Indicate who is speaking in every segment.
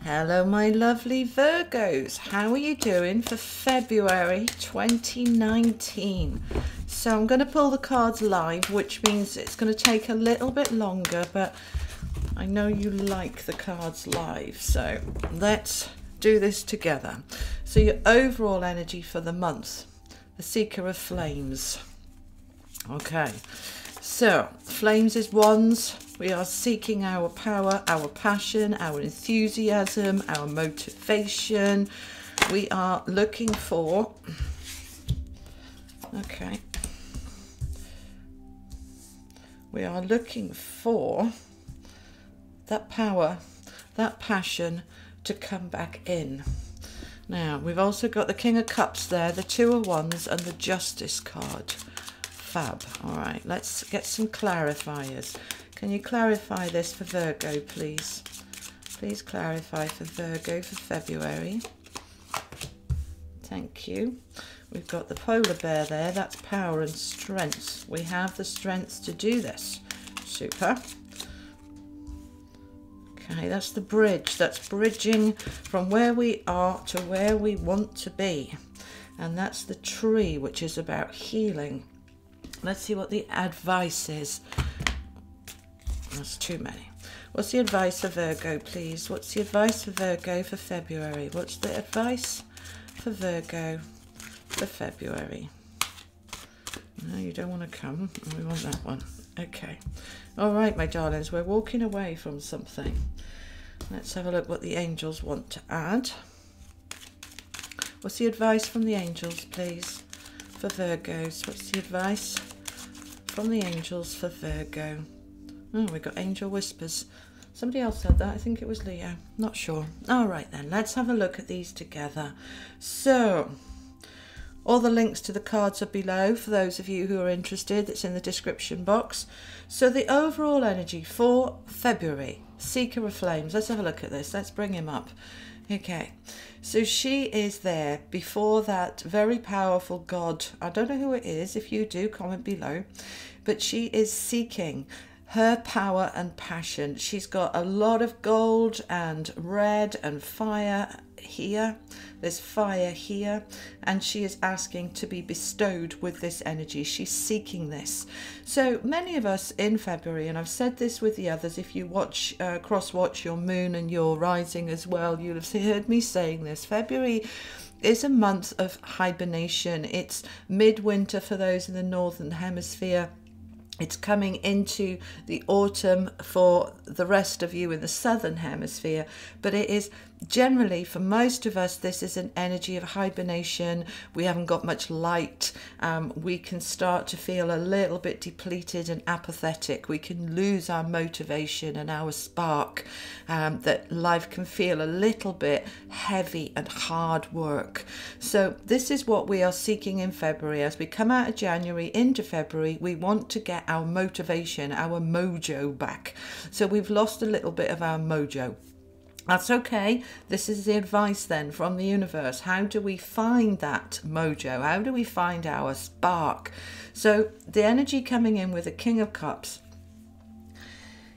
Speaker 1: Hello my lovely Virgos, how are you doing for February 2019? So I'm going to pull the cards live, which means it's going to take a little bit longer, but I know you like the cards live, so let's do this together. So your overall energy for the month, the Seeker of Flames. Okay, so flames is wands. We are seeking our power, our passion, our enthusiasm, our motivation. We are looking for, okay, we are looking for that power, that passion to come back in. Now, we've also got the King of Cups there, the Two of Wands and the Justice card. Fab. All right, let's get some clarifiers. Can you clarify this for Virgo, please? Please clarify for Virgo for February. Thank you. We've got the polar bear there. That's power and strength. We have the strength to do this. Super. Okay, that's the bridge. That's bridging from where we are to where we want to be. And that's the tree, which is about healing. Let's see what the advice is. That's too many. What's the advice for Virgo, please? What's the advice for Virgo for February? What's the advice for Virgo for February? No, you don't want to come. We want that one. Okay. All right, my darlings, we're walking away from something. Let's have a look what the angels want to add. What's the advice from the angels, please, for Virgos? What's the advice from the angels for Virgo? Oh, we got angel whispers. Somebody else said that. I think it was Leo. Not sure. All right then, let's have a look at these together. So, all the links to the cards are below for those of you who are interested. It's in the description box. So the overall energy for February, Seeker of Flames. Let's have a look at this. Let's bring him up. Okay, so she is there before that very powerful God. I don't know who it is. If you do, comment below. But she is seeking her power and passion. She's got a lot of gold and red and fire here. There's fire here, and she is asking to be bestowed with this energy. She's seeking this. So many of us in February, and I've said this with the others, if you watch cross-watch your moon and your rising as well, you'll have heard me saying this. February is a month of hibernation. It's midwinter for those in the northern hemisphere. It's coming into the autumn for the rest of you in the southern hemisphere, but it is generally, for most of us, this is an energy of hibernation. We haven't got much light. We can start to feel a little bit depleted and apathetic. We can lose our motivation and our spark, that life can feel a little bit heavy and hard work. So this is what we are seeking in February. As we come out of January into February, we want to get our motivation, our mojo back. So we've lost a little bit of our mojo. That's okay. This is the advice then from the universe. How do we find that mojo? How do we find our spark? So the energy coming in with the King of Cups,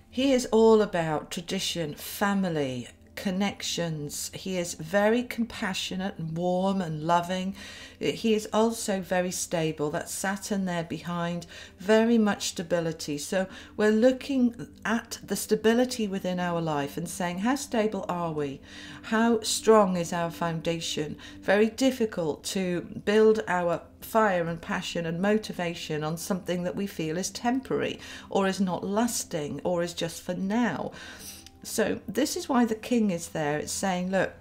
Speaker 1: he is all about tradition, family, connections. He is very compassionate and warm and loving. He is also very stable. That's Saturn there behind, very much stability. So we're looking at the stability within our life and saying, how stable are we? How strong is our foundation? Very difficult to build our fire and passion and motivation on something that we feel is temporary or is not lasting or is just for now. So this is why the King is there. It's saying, look,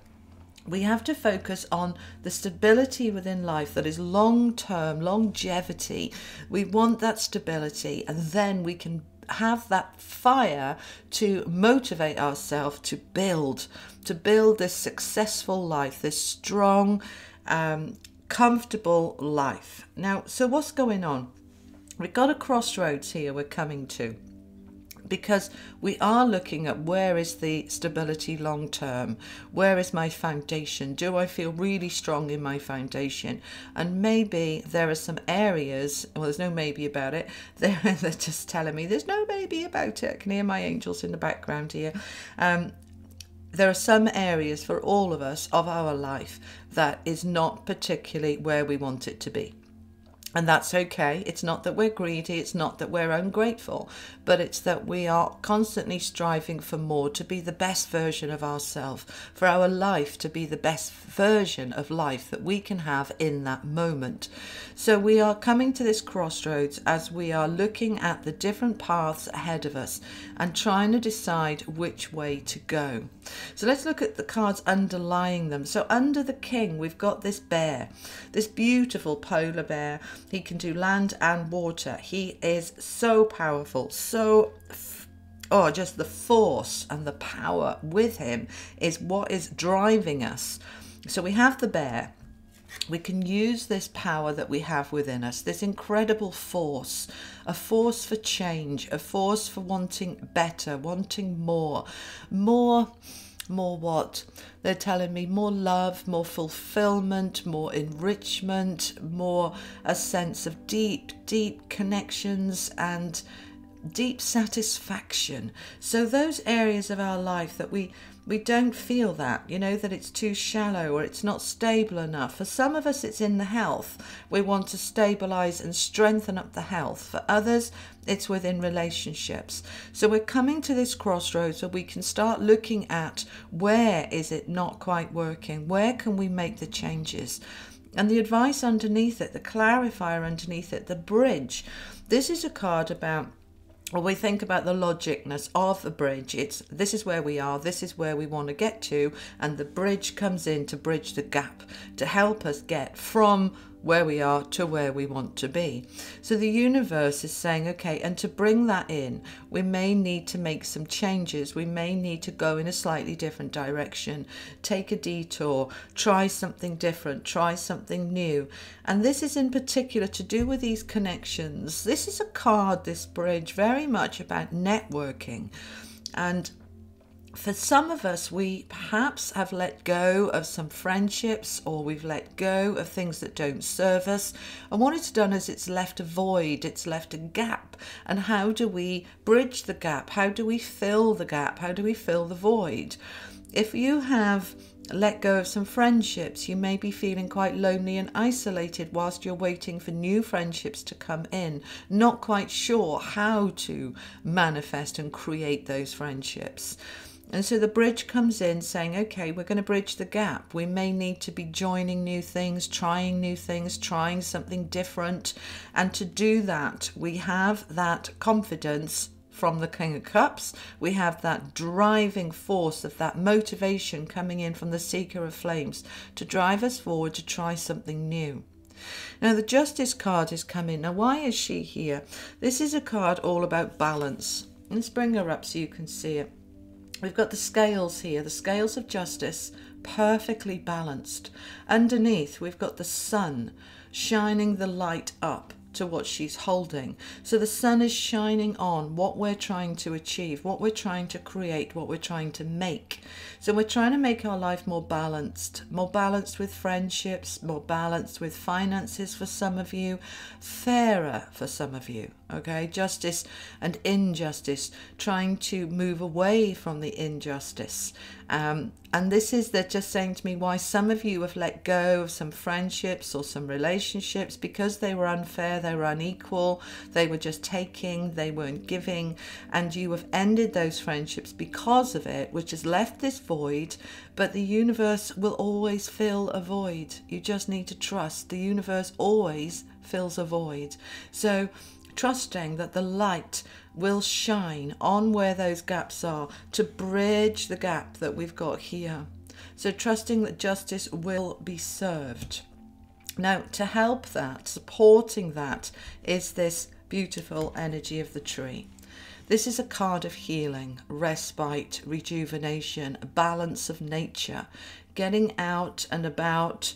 Speaker 1: we have to focus on the stability within life that is long-term, longevity. We want that stability, and then we can have that fire to motivate ourselves to build this successful life, this strong, comfortable life. Now, so what's going on? We've got a crossroads here we're coming to, because we are looking at where is the stability long term, where is my foundation, do I feel really strong in my foundation? And maybe there are some areas, well, there's no maybe about it, they're just telling me there's no maybe about it. I can hear my angels in the background here. there are some areas for all of us of our life that is not particularly where we want it to be. And that's okay. It's not that we're greedy, it's not that we're ungrateful, but it's that we are constantly striving for more, to be the best version of ourselves, for our life to be the best version of life that we can have in that moment. So we are coming to this crossroads as we are looking at the different paths ahead of us and trying to decide which way to go. So let's look at the cards underlying them. So under the King, we've got this bear, this beautiful polar bear. He can do land and water. He is so powerful, just the force and the power with him is what is driving us. So we have the bear. We can use this power that we have within us, this incredible force, a force for change, a force for wanting better, wanting more what? They're telling me more love, more fulfillment, more enrichment, more a sense of deep connections and deep satisfaction. So those areas of our life that we don't feel that, that it's too shallow or it's not stable enough. For some of us, it's in the health. We want to stabilize and strengthen up the health. For others, it's within relationships. So we're coming to this crossroads where we can start looking at where is it not quite working? Where can we make the changes? And the advice underneath it, the clarifier underneath it, the bridge. This is a card about, well, we think about the logicness of the bridge. This is where we are, this is where we want to get to, and the bridge comes in to bridge the gap, to help us get from where we are to where we want to be. So the universe is saying, okay, and to bring that in, we may need to make some changes. We may need to go in a slightly different direction, take a detour, try something different, try something new. And this is in particular to do with these connections. This is a card, this bridge, very much about networking. And for some of us, we perhaps have let go of some friendships, or we've let go of things that don't serve us. And what it's done is it's left a void, it's left a gap. And how do we bridge the gap? How do we fill the gap? How do we fill the void? If you have let go of some friendships, you may be feeling quite lonely and isolated whilst you're waiting for new friendships to come in, not quite sure how to manifest and create those friendships. And so the bridge comes in saying, okay, we're going to bridge the gap. We may need to be joining new things, trying something different. And to do that, we have that confidence from the King of Cups. We have that driving force of that motivation coming in from the Seeker of Flames to drive us forward to try something new. Now the Justice card is coming. Now why is she here? This is a card all about balance. Let's bring her up so you can see it. We've got the scales here, the scales of justice, perfectly balanced. Underneath, we've got the sun shining the light up to what she's holding. So the sun is shining on what we're trying to achieve, what we're trying to create, what we're trying to make. So we're trying to make our life more balanced with friendships, more balanced with finances for some of you, fairer for some of you. Okay, justice and injustice, trying to move away from the injustice. And this is, they're just saying to me why some of you have let go of some friendships or some relationships because they were unfair, they were unequal, they were just taking, they weren't giving, and you have ended those friendships because of it, which has left this void. But the universe will always fill a void. You just need to trust. The universe always fills a void. So trusting that the light will shine on where those gaps are to bridge the gap that we've got here. So trusting that justice will be served. Now, to help that, supporting that, is this beautiful energy of the tree. This is a card of healing, respite, rejuvenation, balance of nature, getting out and about,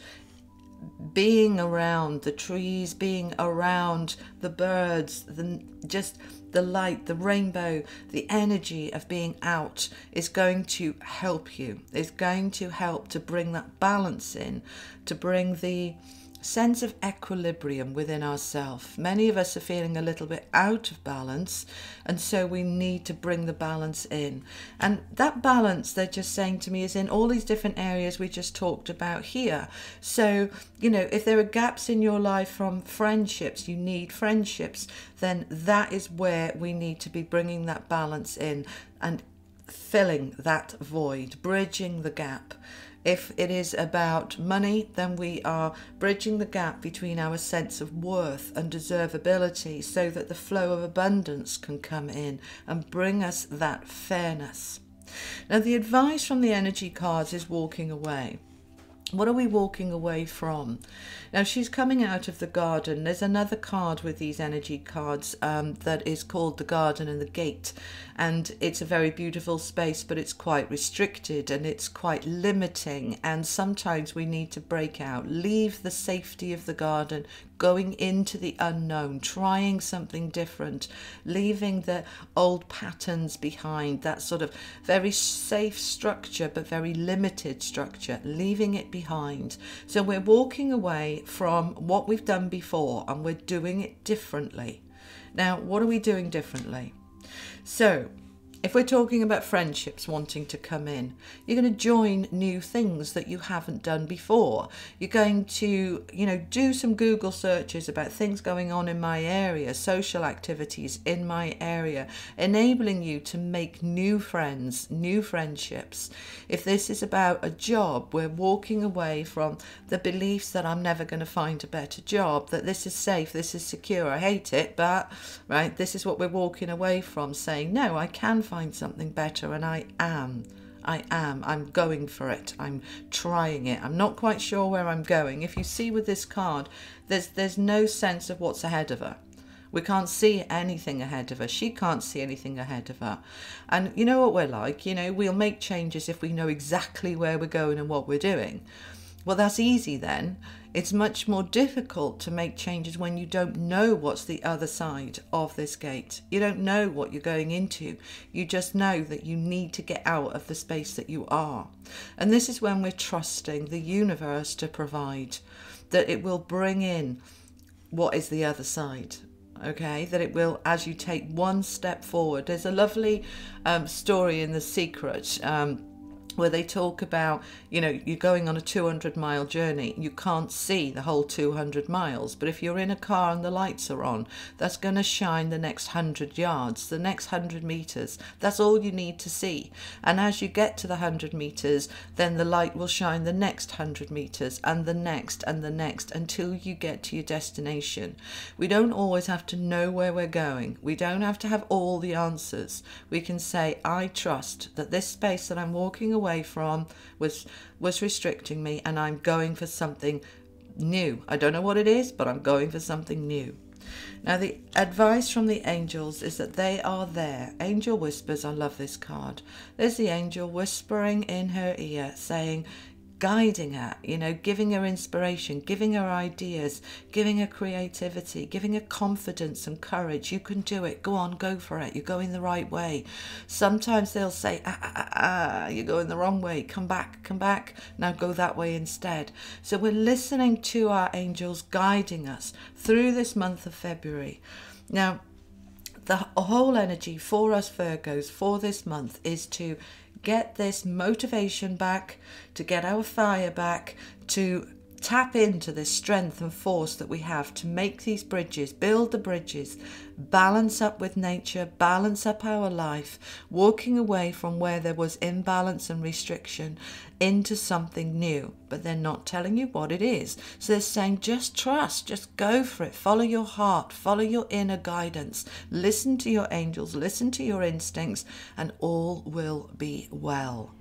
Speaker 1: being around the trees, being around the birds, just the light, the rainbow, the energy of being out is going to help you. It's going to help to bring that balance in, to bring the sense of equilibrium within ourselves. Many of us are feeling a little bit out of balance, and so we need to bring the balance in. And that balance, they're just saying to me, is in all these different areas we just talked about here. So, you know, if there are gaps in your life from friendships, you need friendships, then that is where we need to be bringing that balance in and filling that void, bridging the gap. If it is about money, then we are bridging the gap between our sense of worth and deservability so that the flow of abundance can come in and bring us that fairness. Now, the advice from the energy cards is walking away. What are we walking away from? Now, she's coming out of the garden. There's another card with these energy cards that is called the garden and the gate. And it's a very beautiful space, but it's quite restricted and it's quite limiting. And sometimes we need to break out, leave the safety of the garden, going into the unknown, trying something different, leaving the old patterns behind, that sort of very safe structure, but very limited structure, leaving it behind. So we're walking away from what we've done before and we're doing it differently. Now, what are we doing differently? So, if we're talking about friendships wanting to come in, you're going to join new things that you haven't done before. You're going to, you know, do some Google searches about things going on in my area, social activities in my area, enabling you to make new friends, new friendships. If this is about a job, we're walking away from the beliefs that I'm never going to find a better job, that this is safe, this is secure, I hate it, but, right, this is what we're walking away from, saying, no, I can find something better, and I'm going for it, I'm trying it, I'm not quite sure where I'm going. If you see with this card, there's no sense of what's ahead of her. We can't see anything ahead of her. She can't see anything ahead of her. And you know what we're like, you know, we'll make changes if we know exactly where we're going and what we're doing. Well, that's easy then. It's much more difficult to make changes when you don't know what's the other side of this gate. You don't know what you're going into. You just know that you need to get out of the space that you are. And this is when we're trusting the universe to provide, that it will bring in what is the other side. Okay, that it will, as you take one step forward. There's a lovely story in The Secret where they talk about, you know, you're going on a 200-mile journey. You can't see the whole 200 miles, but if you're in a car and the lights are on, that's going to shine the next 100 yards, the next 100 meters. That's all you need to see. And as you get to the 100 meters, then the light will shine the next 100 meters and the next until you get to your destination. We don't always have to know where we're going. We don't have to have all the answers. We can say, I trust that this space that I'm walking away from was restricting me, and I'm going for something new. I don't know what it is, but I'm going for something new. Now, the advice from the angels is that they are there. Angel whispers, I love this card. There's the angel whispering in her ear, saying, guiding her, you know, giving her inspiration, giving her ideas, giving her creativity, giving her confidence and courage. You can do it. Go on, go for it. You're going the right way. Sometimes they'll say, you're going the wrong way. Come back. Now go that way instead. So we're listening to our angels guiding us through this month of February. Now, the whole energy for us Virgos for this month is to get this motivation back, to get our fire back, to tap into this strength and force that we have to make these bridges, build the bridges, balance up with nature, balance up our life, walking away from where there was imbalance and restriction into something new. But they're not telling you what it is. So they're saying, just trust, just go for it, follow your heart, follow your inner guidance, listen to your angels, listen to your instincts, and all will be well.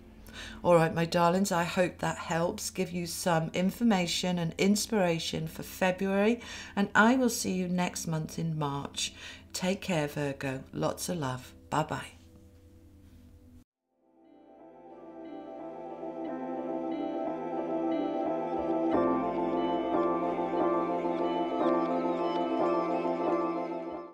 Speaker 1: All right, my darlings, I hope that helps give you some information and inspiration for February, and I will see you next month in March. Take care, Virgo. Lots of love. Bye-bye.